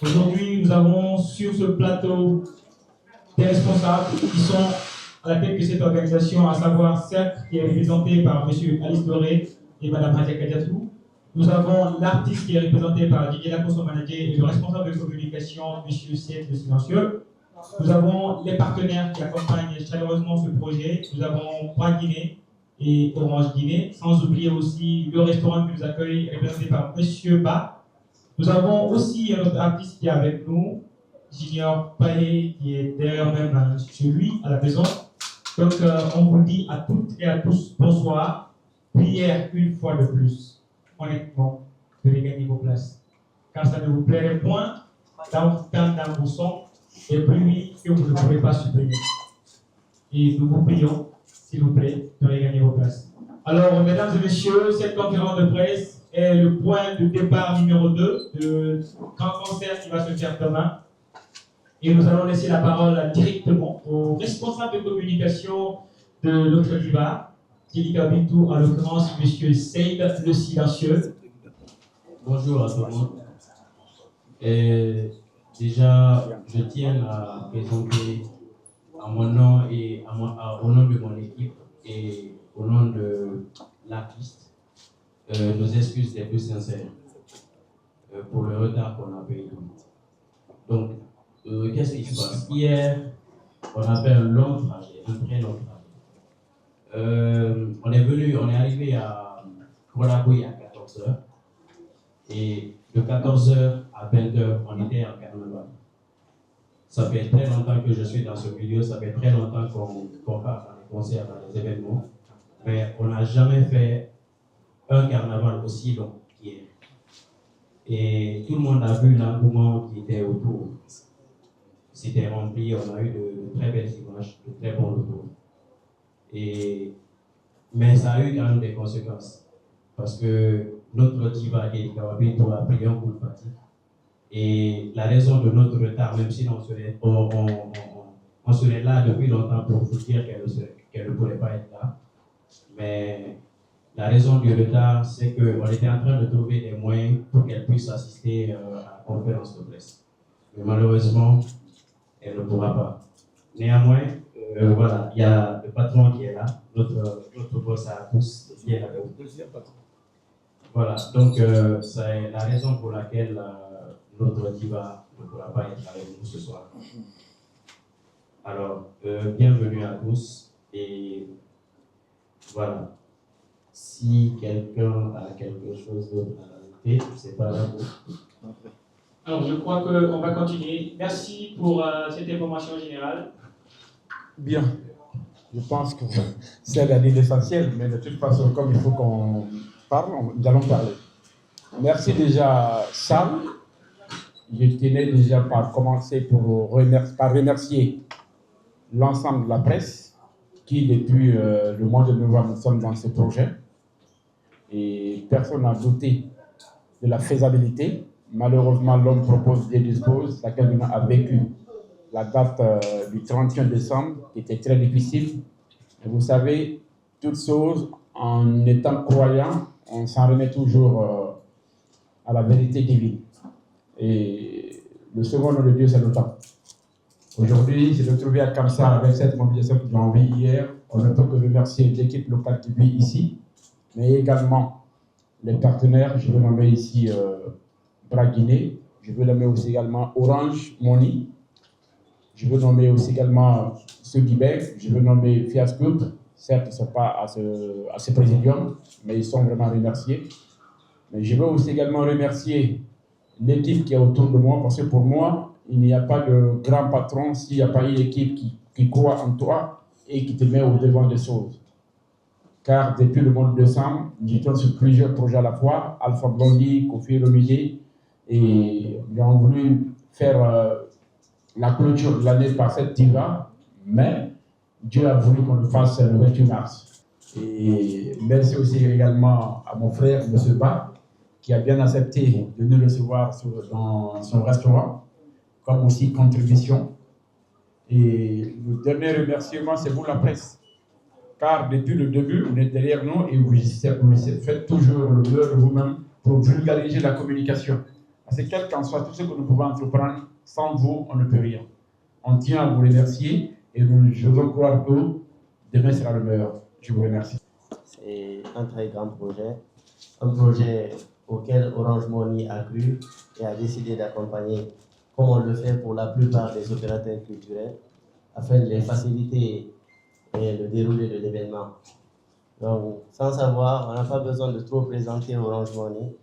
Aujourd'hui, nous avons sur ce plateau des responsables qui sont à la tête de cette organisation, à savoir Cercle, qui est représenté par M. Alice Doré et Mme Hadia Kadiatou. Nous avons l'artiste qui est représenté par Didier Lacos, son manager, et le responsable de communication, M. Siet le Silencieux. Nous avons les partenaires qui accompagnent chaleureusement ce projet. Nous avons Point Guinée et Orange Guinée, sans oublier aussi le restaurant qui nous accueille, représenté par M. Ba. Nous avons aussi un autre artiste qui est avec nous, Junior Paye, qui est d'ailleurs même chez lui, à la maison. Donc, on vous dit à toutes et à tous bonsoir. Prière une fois de plus, honnêtement, de regagner vos places. Car ça ne vous plairait point d'entendre dans vos sons des bruits que vous ne pouvez pas supprimer. Et nous vous prions, s'il vous plaît, de regagner vos places. Alors, mesdames et messieurs, cette conférence de presse est le point de départ numéro 2 de grand concert qui va se faire demain. Et nous allons laisser la parole directement au responsable de communication de notre diva, Tilika Bintou, en l'occurrence M. Seyd le Silencieux. Bonjour à tout le monde. Et déjà, je tiens à présenter à mon nom et au nom de mon équipe et au nom de l'artiste nos excuses les plus sincères pour le retard qu'on a payé. Donc, qu'est-ce qui se passe? Hier, on a fait un long trajet, un très long trajet. On est arrivé à Kolaboui à 14h. Et de 14h à 20h, on était en carnaval. Ça fait très longtemps que je suis dans ce milieu, ça fait très longtemps qu'on part dans les concerts, dans les événements. Mais on n'a jamais fait un carnaval aussi long qu'hier. Et tout le monde a vu l'engouement qui était autour. C'était rempli, on a eu de très belles images, de très bons retours. Mais ça a eu quand même des conséquences. Parce que notre diva Tilika Bintou a pris un coup de fatigue. Et la raison de notre retard, même si on serait là depuis longtemps pour vous dire qu'elle ne pourrait pas être là, mais la raison du retard, c'est qu'on était en train de trouver des moyens pour qu'elle puisse assister à la conférence de presse. Mais malheureusement, elle ne pourra pas. Néanmoins, voilà, il y a le patron qui est là, notre boss à tous, qui est là. Voilà, donc c'est la raison pour laquelle notre diva ne pourra pas être avec nous ce soir. Alors, bienvenue à tous et voilà. Si quelqu'un a quelque chose d'autre à ajouter, c'est pas là pour. Alors, je crois qu'on va continuer. Merci pour cette information générale. Bien. Je pense que c'est l'essentiel, mais de toute façon, comme il faut qu'on parle, nous allons parler. Merci déjà, Sam. Je tenais déjà par commencer par remercier l'ensemble de la presse qui, depuis le mois de novembre, nous sommes dans ce projet. Et personne n'a douté de la faisabilité. Malheureusement, l'homme propose et dispose, laquelle a vécu la date du 31 décembre, qui était très difficile. Et vous savez, toute chose, en étant croyant, on s'en remet toujours à la vérité divine. Et le second nom de Dieu, c'est le temps. Aujourd'hui, se retrouver à Kamsa avec cette mobilisation que nous avons vue hier, on ne peut que remercier l'équipe locale qui vit ici, mais également les partenaires. Je veux nommer ici Braguiné, je veux nommer aussi également Orange Money, je veux nommer aussi également Seguibek, je veux nommer Fias Group. Certes, ils ne sont pas à ce présidium, mais ils sont vraiment remerciés. Mais je veux aussi également remercier l'équipe qui est autour de moi, parce que pour moi, il n'y a pas de grand patron s'il n'y a pas une équipe qui croit en toi et qui te met au devant des choses. Car depuis le mois de décembre, j'étais sur plusieurs projets à la fois, Alpha Blondie, Kofi Olomide, et nous avons voulu faire la clôture de l'année par cette diva, mais Dieu a voulu qu'on le fasse le 28 mars. Et merci aussi également à mon frère, M. Ba, qui a bien accepté de nous recevoir dans son restaurant, comme aussi contribution. Et le dernier remerciement, c'est vous la presse. Car depuis le début, vous êtes derrière nous et vous faites toujours le mieux de vous-même pour vulgariser la communication. Parce que quel qu'en soit tout ce que nous pouvons entreprendre, sans vous, on ne peut rien. On tient à vous remercier et je veux croire que demain sera le meilleur. Je vous remercie. C'est un très grand projet, un projet auquel Orange Money a cru et a décidé d'accompagner, comme on le fait pour la plupart des opérateurs culturels, afin de les faciliter et le déroulé de l'événement. Donc, sans savoir, on n'a pas besoin de trop présenter Orange Money.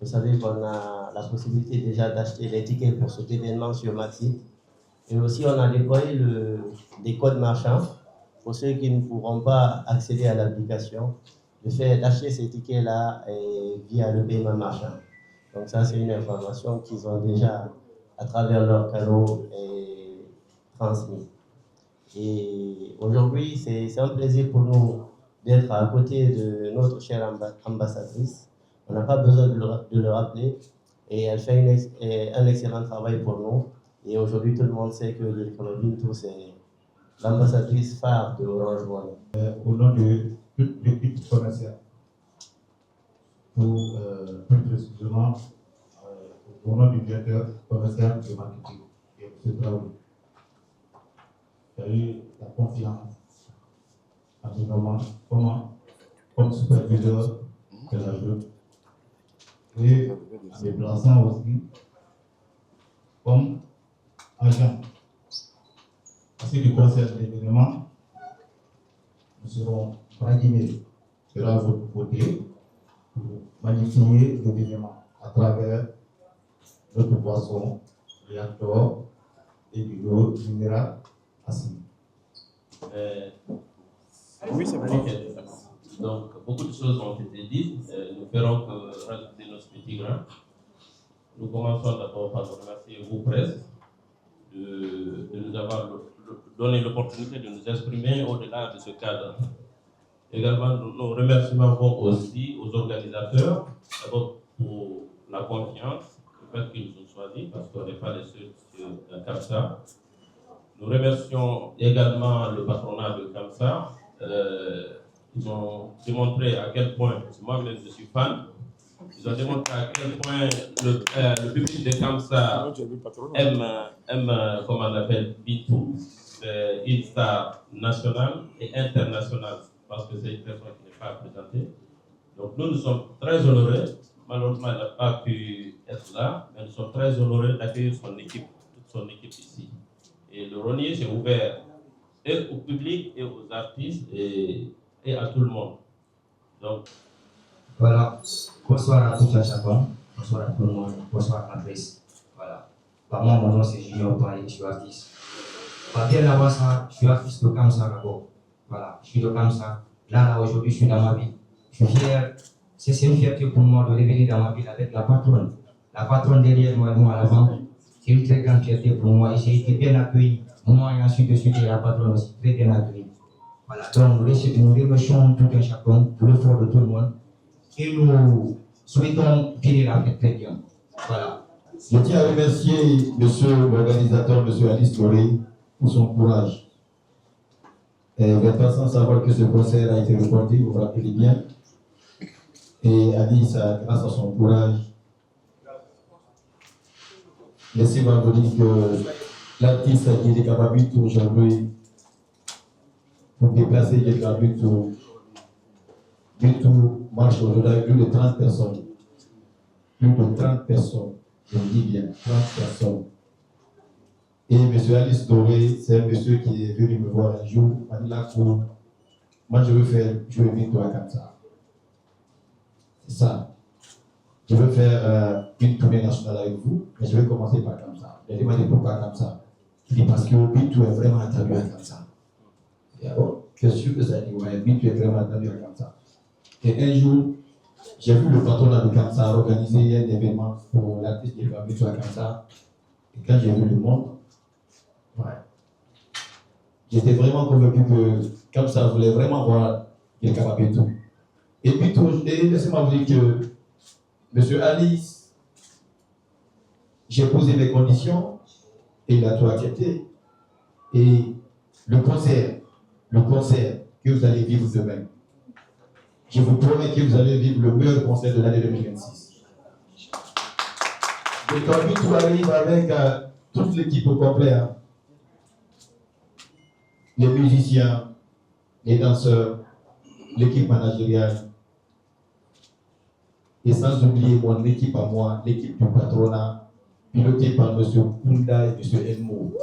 Vous savez qu'on a la possibilité déjà d'acheter les tickets pour cet événement sur Maxi. Et aussi, on a déployé des codes marchands pour ceux qui ne pourront pas accéder à l'application, d'acheter ces tickets-là via le paiement marchand. Donc ça, c'est une information qu'ils ont déjà, à travers leurs canaux, transmis. Et aujourd'hui, c'est un plaisir pour nous d'être à côté de notre chère ambassadrice. On n'a pas besoin de le rappeler. Et elle fait un excellent travail pour nous. Et aujourd'hui, tout le monde sait que Lilikono Bintou, c'est l'ambassadrice phare de Orange Money. Au nom de toute l'équipe commerciale, plus précisément au nom du directeur commercial de marketing, M. Traoré, qui a eu la confiance en ce moment comme superviseur de la jeu et en me plaçant aussi comme agent. En ce qui concerne l'événement, nous serons Vladimir sera votre côté pour magnifier l'événement à travers notre boisson, réacteur et du l'eau minérale assis. Oui, c'est bon. Okay. Donc, beaucoup de choses ont été dites. Nous ferons que rajouter nos petits grains. Nous commençons d'abord par remercier vous, presse, de nous avoir donné l'opportunité de nous exprimer au-delà de ce cadre. Également, nos remerciements vont aussi aux organisateurs, d'abord pour la confiance, le fait qu'ils nous ont choisis, parce qu'on n'est pas les seuls sur la CAMSA. Nous remercions également le patronat de CAMSA. Ils ont démontré à quel point, moi-même je suis fan, ils ont démontré à quel point le public de CAMSA aime comment on appelle, Bintou, une star nationale et internationale, parce que c'est une personne qui n'est pas présentée. Donc nous sommes très honorés, malheureusement elle n'a pas pu être là, mais nous sommes très honorés d'accueillir son équipe, toute son équipe ici. Et le Ronier s'est ouvert et au public et aux artistes et à tout le monde. Donc, voilà, bonsoir à tous à chacun, bonsoir à tout le monde, bonsoir à la presse. Voilà, par moi, mon nom c'est Junior Paris, je suis artiste. Bien avant ça, je suis artiste de Kamsa d'abord. Voilà, je suis de Kamsa. Là, aujourd'hui, je suis dans ma ville. Je suis fier, c'est une fierté pour moi de revenir dans ma ville avec la patronne. La patronne derrière moi et moi à l'avant. C'est une très grande fierté pour moi et j'ai été bien accueilli. Moi et ensuite de suite, la patronne aussi, très bien accueilli. Voilà, donc nous remercions tout un chacun pour l'effort de tout le monde et nous souhaitons finir la fête très bien. Voilà. Je tiens à remercier monsieur l'organisateur, monsieur Alice Doré, pour son courage. Et vous n'êtes pas sans savoir que ce concert a été reporté, vous vous rappelez bien. Et Alice, grâce à son courage, laissez-moi vous dire que l'artiste qui est capable aujourd'hui pour déplacer quelqu'un Bintou marche aujourd'hui avec plus de 30 personnes. Plus de 30 personnes, je dis bien, 30 personnes. Et M. Alice Doré, c'est un monsieur qui est venu me voir un jour, m'a dit là, moi je veux faire jouer Bintou à Kamsa. C'est ça. Je veux faire une tournée nationale avec vous, mais je vais commencer par Kamsa. Il a demandé pourquoi Kamsa. Il dit parce que Bintou est vraiment attendu à Kamsa. Je suis sûr que ça dit, ouais, Bintou est vraiment attendu à Kamsa. Et un jour, j'ai vu le patronat de Kamsa organiser un événement pour l'artiste qui est Bintou à Kamsa. Et quand j'ai vu le monde, ouais, j'étais vraiment convaincu que Kamsa voulait vraiment voir quelqu'un à Bintou. Et puis, laissez-moi vous dire que M. Alice, j'ai posé mes conditions et il a tout accepté. Et le concert que vous allez vivre demain, je vous promets que vous allez vivre le meilleur concert de l'année 2026. Le Kabitou arrive avec toute l'équipe au complet. Hein. Les musiciens, les danseurs, l'équipe managériale. Et sans oublier mon équipe à moi, l'équipe du patronat, pilotée par M. Kounda et M. Elmo.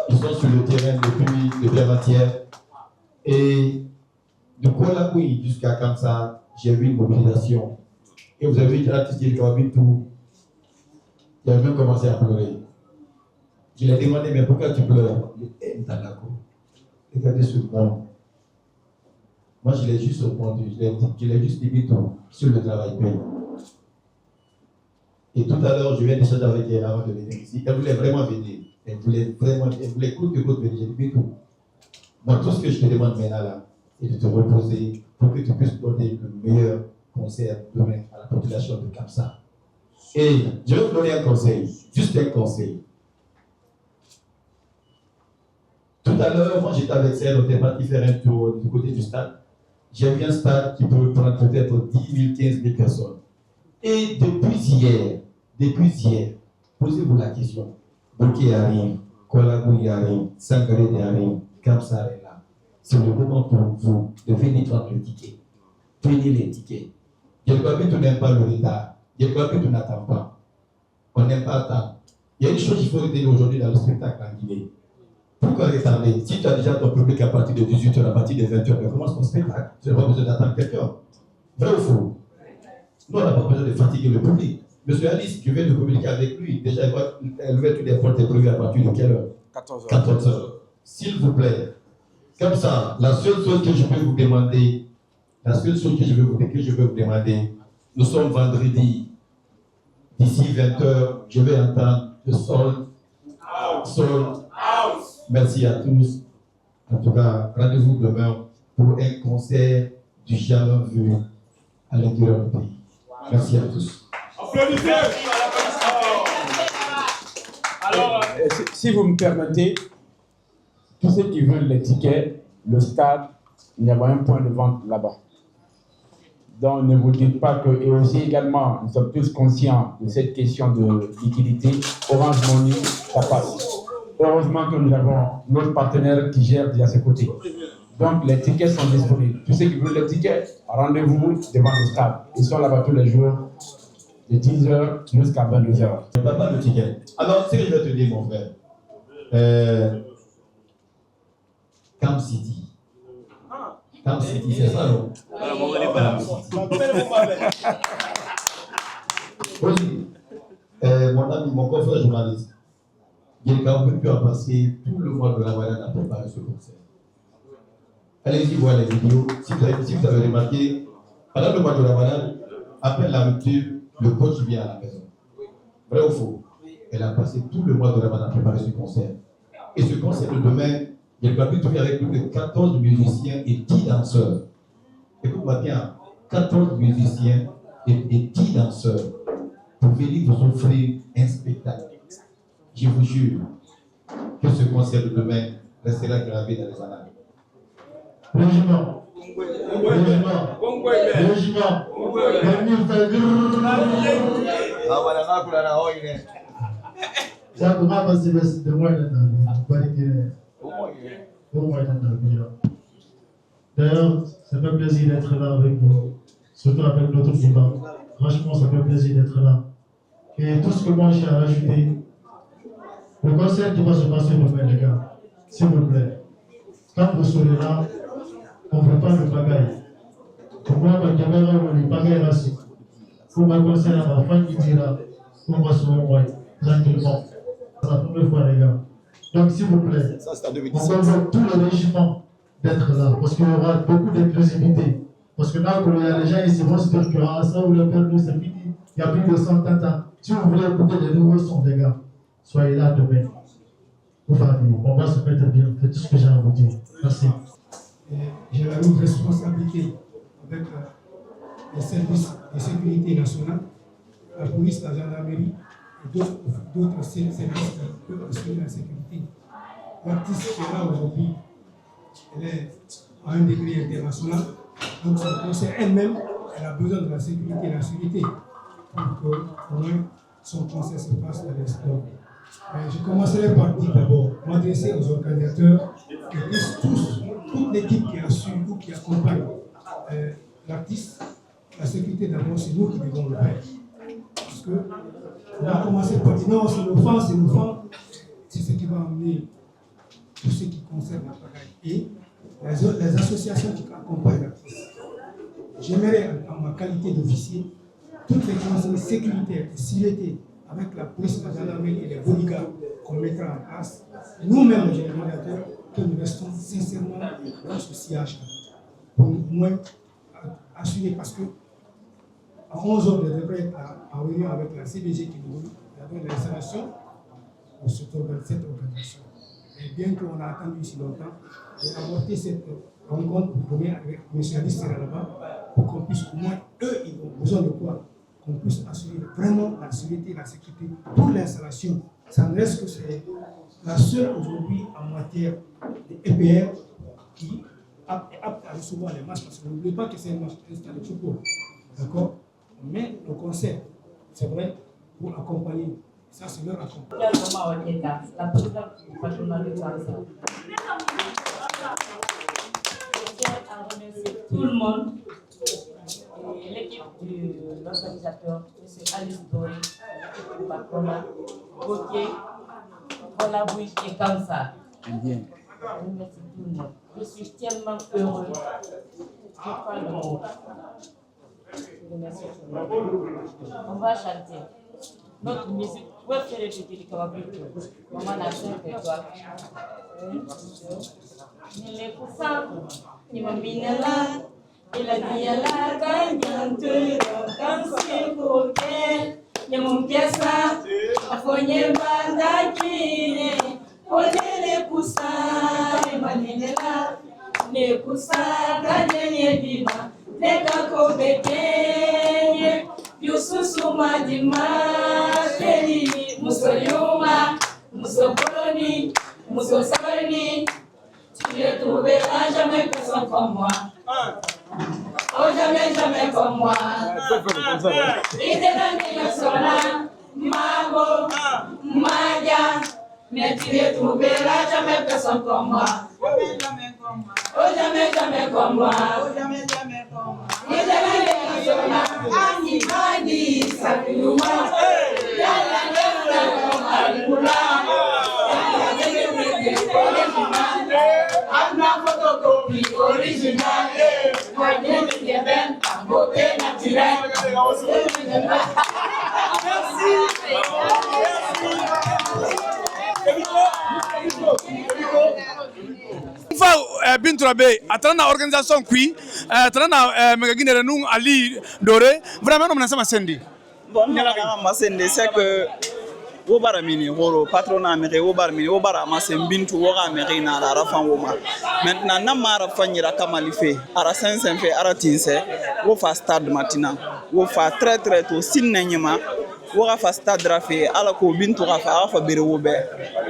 Ils sont sur le terrain depuis avant-hier. Et de Koualakoui jusqu'à Kamsa, j'ai vu une mobilisation. Et vous avez vu l'artiste qui est tout. Il a même commencé à pleurer. Je lui ai demandé, mais pourquoi tu pleures? Il est dans la cour. Regardez ce monde. Moi, je l'ai juste répondu. Je l'ai juste dit tout sur le travail paye. Et tout à l'heure, je viens d'échanger avec elle avant de venir ici. Elle voulait vraiment venir. Elle voulait coûte que coûte venir. J'ai dit tout. Moi, tout ce que je te demande maintenant là, c'est de te reposer pour que tu puisses donner le meilleur concert demain à la population de Kamsa. Et je vais vous donner un conseil, juste un conseil. Tout à l'heure, moi j'étais avec elle, on était parti faire un tour du côté du stade. J'ai vu un stade qui peut prendre peut-être 10 000, 15 000 personnes. Et depuis hier, posez-vous la question. Bouké arrive, Koualakoui arrive, Sangaré arrive, Kamsa est là. C'est le moment pour vous de venir prendre le ticket. Prenez les tickets. Yelkouabitou n'aime pas le retard. Yelkouabitou n'attend pas. On n'aime pas attendre. Il y a une chose qu'il faut retenir aujourd'hui dans le spectacle en Guinée. Pourquoi retarder? Si tu as déjà ton public à partir de 18h, à partir de 20h, mais commence ton spectacle. Tu n'as pas besoin d'attendre quelqu'un. Vrai ou faux? Nous, on n'a pas besoin de fatiguer le public. Monsieur Alice, tu viens de communiquer avec lui. Déjà, l'ouverture des portes est prévue à partir de quelle heure? 14h. 14h. S'il vous plaît. Comme ça, la seule chose que je peux vous demander, nous sommes vendredi. D'ici 20h, je vais entendre le sol. Merci à tous. En tout cas, rendez-vous demain pour un concert du jamais vu à l'intérieur du pays. Merci à tous. Applaudissez. Alors, si vous me permettez, tous ceux qui veulent les tickets, le stade, il y a un point de vente là-bas. Donc ne vous dites pas que, et aussi également, nous sommes tous conscients de cette question de liquidité. Orange Money, ça passe. Heureusement que nous avons notre partenaire qui gère déjà à ses côtés. Donc les tickets sont disponibles. Tous ceux qui veulent les tickets, rendez-vous devant le stade. Ils sont là-bas tous les jours, de 10h jusqu'à 22h. Je ne parle pas de ticket. Alors, ce que je vais te dire, mon frère, Camp City. Camp City, c'est ça, non? Aussi, mon ami, mon confrère journaliste, Yelkouabitou a passé tout le mois de Ramadan à préparer ce concert. Allez-y voir les vidéos. Si vous avez remarqué, pendant le mois de Ramadan, après la rupture, le coach vient à la maison. Vrai ou faux? Elle a passé tout le mois de Ramadan à préparer ce concert. Et ce concert de demain, Yelkouabitou vient avec plus de 14 musiciens et 10 danseurs. Écoute-moi bien, 14 musiciens et 10 danseurs pour venir vous offrir un spectacle. Je vous jure que ce concert de demain restera gravé dans les annales. Régiment. D'ailleurs, ça fait plaisir d'être là avec vous, surtout avec notre débat. Franchement, ça fait plaisir d'être là. Et tout ce que moi j'ai à rajouter, le concert qui va se passer demain, les gars, s'il vous plaît, quand vous serez là, on ne veut pas le bagaille. Pour moi, ma caméra, on le bagaille là, c'est pour ma concert à ma femme qui dira, on va se revoir tranquillement. C'est la première fois, les gars. Donc, s'il vous plaît, on convoque tous les régiments d'être là, parce qu'il y aura beaucoup d'inclusivité. Parce que là, quand il y a les gens ici vont se dire que ça ou le père, c'est fini, il y a plus de 100 ans. Si vous voulez écouter des nouveaux sons, les gars, soyez là demain. On va se mettre bien. C'est tout ce que j'ai à vous dire. Merci. J'ai la lourde responsabilité avec les services de sécurité nationale, la police, la gendarmerie et d'autres services qui peuvent assurer la sécurité. L'artiste qui est là aujourd'hui, elle est à un degré international. Donc, son concert elle-même, elle a besoin de la sécurité et la sûreté pour qu'au moins son concert se passe dans les sports. Je commencerai par dire d'abord, m'adresser aux organisateurs et toute l'équipe qui assure ou qui accompagne l'artiste. La sécurité d'abord, c'est nous qui devons le faire. Parce que on va commencer par dire non, c'est nos fans, c'est ce qui va amener tout ce qui concerne l'appareil et les associations qui accompagnent l'artiste. J'aimerais, en ma qualité d'officier, toutes les consignes sécuritaires et sûreté avec la police, la gendarmerie et les bodyguards qu'on mettra en place, nous-mêmes les organisateurs, que nous restons sincèrement dans ce sillage pour moins assurer, parce que à 11h, je devrais être en réunion avec la CDG qui nous donne l'installation pour cette organisation. Et bien qu'on a attendu si longtemps, j'ai apporté cette rencontre pour donner avec M. Alice là-bas, pour qu'on puisse au moins, eux, ils ont besoin de quoi? Qu'on puisse assurer vraiment la sécurité et la sécurité pour l'installation. Ça ne reste que c'est la seule aujourd'hui en matière d'EPR qui est apte à recevoir les matchs, parce que n'oubliez pas que c'est un match installé de football. D'accord? Mais le concert, c'est vrai, pour accompagner. Ça, c'est leur accompagnement. La présidente du patronat de Kansa. Je tiens à remercier tout le monde et l'équipe de l'organisateur, M. Alice Doré, l'équipe du patronat, Gauthier, Rolabouy et Kansa. Bien. Je remercie tout le monde. Je suis tellement heureux. Je parle de mots. Je remercie tout le monde. On va chanter. Notre musique, où est-ce qu'elle est de Kawabuto? Maman a 5 étoiles. Nile Kusa, Nimaminela, Ilaniela, Ganyantura, Kansi Koke, Yamupiasa, Afonye Bandakine, Olele Kusa, Nimaminela, Ne Kusa, Ganyenye Biba, Neka Kobeke. Yususuma Dimateri, Musoyuma, Musokoloni, Musosarni, tu ne trouveras jamais personne comme moi. Oh, jamais, jamais comme moi. Il te donne le sola, Mago, Magia, mais tu ne trouveras jamais personne comme moi. Oh, jamais, jamais comme moi. Oh, jamais, jamais comme moi. Il te donne le sola, Ani, Sakuluma, Yala, Yala, Anna photocopie originale, voyez le Québec, en beauté naturelle. Fa Bintrabe, atana organisation qui, atana magaginere nous Ali Doré, vraiment on a ça Sendi. Bon, c'est que Wobara mini horo patronat mire wobara mini wobara masen bintu woga mire na la rafan woma maintenant na mara fanyira kamalife ara sensenfe ara tinse wo fa stade matina wo fa très très tôt sinnenyema woga fa stade rafe ala ko bintu rafa fa bere wobe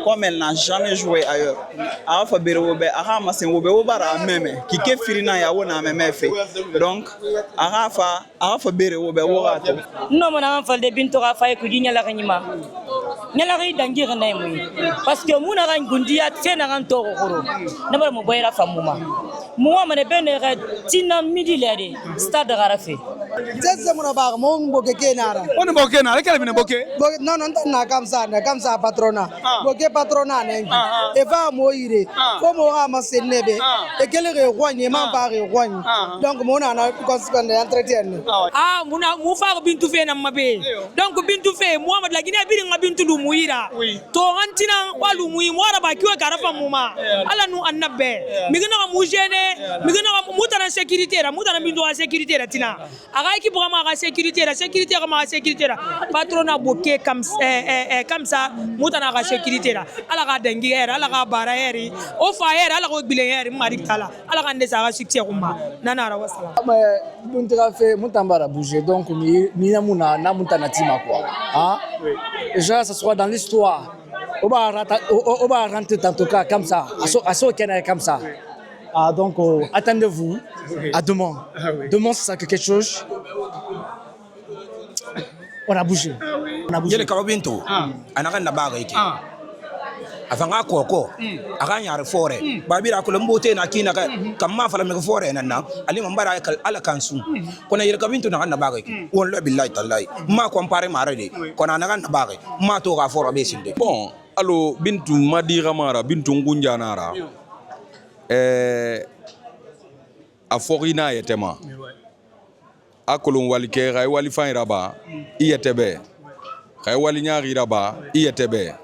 comme elle n'a jamais joué ailleurs a fa bere wobe aha masen wobe wobara meme ki ke firina ya wona meme fe donc aha fa bere wobe woga to non mon enfant de bintu rafa ko dinya la kanyima nyalari dangira na yemu parce que muna ran gundiya tena ran to goro na bar mo boyra famuma mo mane benere tina midi lede stade garafe tese muna ba mo mboke kenara on mboke kenara kala bine boke non non na kamsa patrona boke patrona nengi e va mo ire ko mo ha masenebe e kele re rwanye ma ba re rwanye donc mo na consequence entretien muna mu fa bintu fe na mabe donc bintu fe Muhammad la Guinée bi nga bintu lu muira to antina walu muyi mo araba kiwa garafa muma ala nu annabe migina mu jene migina mu tana sécurité ra mu tana bintu wa sécurité ra tina aga ki vraiment aga sécurité ra patrona boké comme ça mu tana aga sécurité ra ala ga dengi era ala ga bara eri o fa era ala go bile eri mari tala ala ga ndesa aga succès kuma nana ra wasala bintu ka fait mutambara bouger donc ni na mutana tima quoi hein déjà ça soit dans l'histoire on va rentrer en tout cas comme ça à ce qu'il est comme ça donc attendez-vous à demain demain c'est quelque chose on a bougé yele ka bintu anaka na baga yake afanga koko aga nyare fore babira ko lembote na kina kam ma fala me fore nan ali mambara ala kansu kona yele ka bintu na baga yake wallahi billahi tallahi ma compare mare de kona na baga ma to ga foro be sinde bon allo bintu madira mara bintu ngunja nara a forina yetema akolon walike ray wali fan raba iyetebe ray wali nyaari raba iyetebe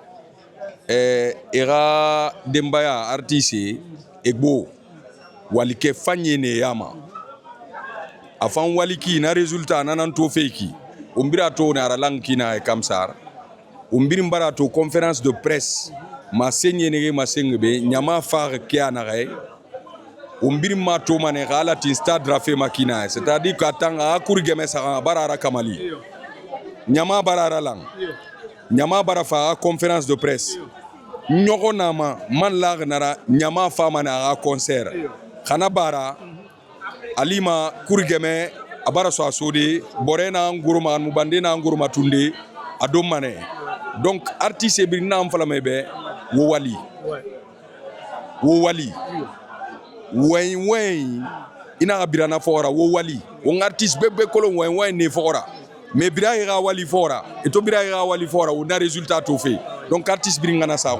era dembaya artiste egbo walike fanyene yama afan waliki na resultat nanan to feki umbira to na ralanki na kamsar umbiri mbara to conférence de presse ma senyene ma sengbe nyama far kiana ray umbiri ma to mane gala tin stade rafe makina c'est-à-dire katanga akurigeme sa barara kamali nyama barara lang nyama barafa conférence de presse nyoko nama man lag nara nyama fama na concert khana bara alima kurigeme abara so asodi borena nguruma mubande na nguruma tunde adom mane donc artiste bi nam fala mebe wo wali wen ina birana fora wo wali on artiste bebe kolon wen ne fora mais bira ira wali fora et to bira ira wali fora on a résultat to fait donc artiste bi ngana sa